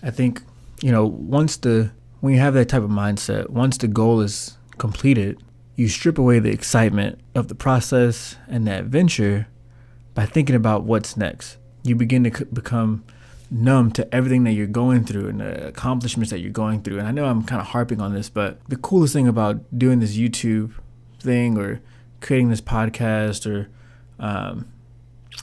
I think, when you have that type of mindset, once the goal is completed, you strip away the excitement of the process and the adventure by thinking about what's next. You begin to become numb to everything that you're going through and the accomplishments that you're going through. And I know I'm kind of harping on this, but the coolest thing about doing this YouTube thing or creating this podcast or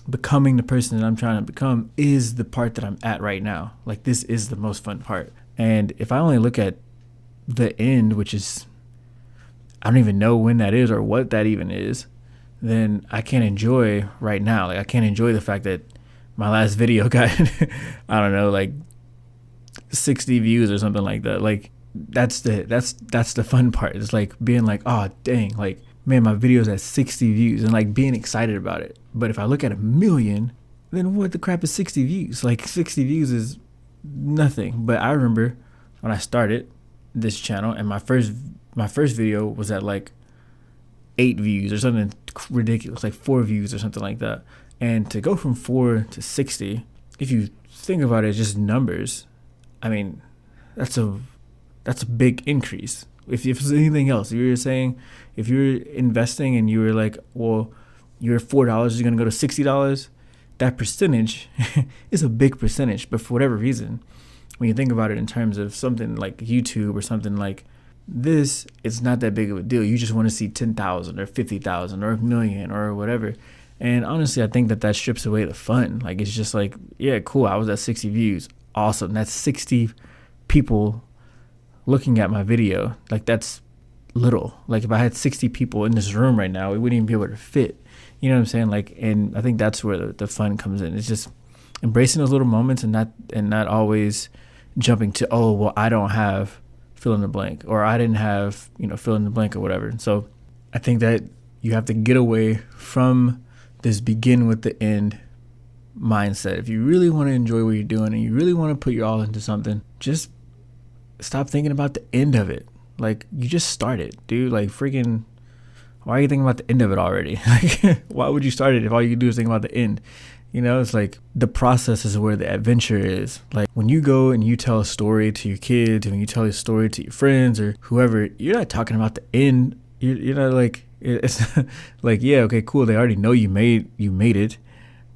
becoming the person that I'm trying to become is the part that I'm at right now. Like, this is the most fun part. And if I only look at the end, which is, I don't even know when that is or what that even is, then I can't enjoy right now. Like, I can't enjoy the fact that my last video got, I don't know, like 60 views or something like that. Like, that's the fun part. It's like being like, oh, dang, like, man, my video's at 60 views and like being excited about it. But if I look at 1 million, then what the crap is 60 views? Like, 60 views is nothing. But I remember when I started this channel and my first video was at like 8 views or something ridiculous, like 4 views or something like that. And to go from 4 to 60, if you think about it as just numbers, I mean, that's a big increase. If it's anything else, if you're investing and you were like, well, your $4 is going to go to $60, that percentage is a big percentage. But for whatever reason, when you think about it in terms of something like YouTube or something like this, it's not that big of a deal. You just want to see 10,000 or 50,000 or 1 million or whatever. And honestly, I think that strips away the fun. Like, it's just like, yeah, cool, I was at 60 views. Awesome. That's 60 people looking at my video. Like, that's little. Like, if I had 60 people in this room right now, we wouldn't even be able to fit. You know what I'm saying? Like, and I think that's where the fun comes in. It's just embracing those little moments and not always jumping to, oh, well, I don't have fill in the blank, or I didn't have, fill in the blank or whatever. And so I think that you have to get away from this begin with the end mindset. If you really want to enjoy what you're doing and you really want to put your all into something, just stop thinking about the end of it. Like, you just started, dude. Like, freaking, why are you thinking about the end of it already? Like, why would you start it if all you can do is think about the end? It's like the process is where the adventure is. Like, when you go and you tell a story to your kids, when you tell a story to your friends or whoever, you're not talking about the end. You're not like, it's like, yeah, okay, cool. They already know you made it.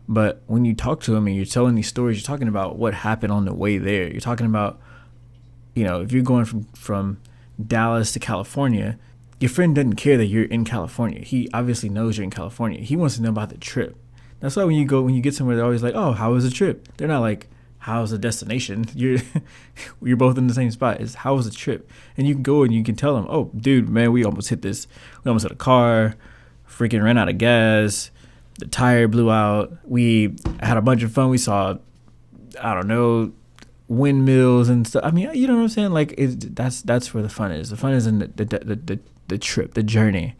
But when you talk to them and you're telling these stories, you're talking about what happened on the way there. You're talking about, if you're going from Dallas to California, your friend doesn't care that you're in California. He obviously knows you're in California. He wants to know about the trip. That's why when you get somewhere, they're always like, oh, how was the trip? They're not like, how's the destination? You're both in the same spot. It's how was the trip? And you can go and you can tell them, oh, dude, man, we almost hit this. We almost hit a car, freaking ran out of gas. The tire blew out. We had a bunch of fun. We saw, I don't know, windmills and stuff. I mean, you know what I'm saying? Like, that's where the fun is. The fun is in the trip, the journey.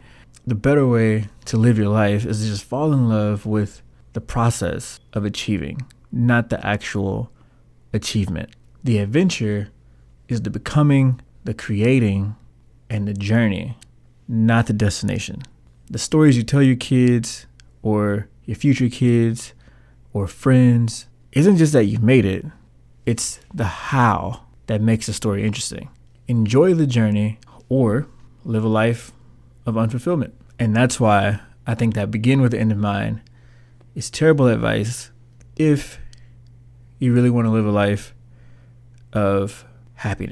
The better way to live your life is to just fall in love with the process of achieving, not the actual achievement. The adventure is the becoming, the creating, and the journey, not the destination. The stories you tell your kids or your future kids or friends isn't just that you made it. It's the how that makes the story interesting. Enjoy the journey or live a life of unfulfillment. And that's why I think that begin with the end in mind is terrible advice if you really want to live a life of happiness.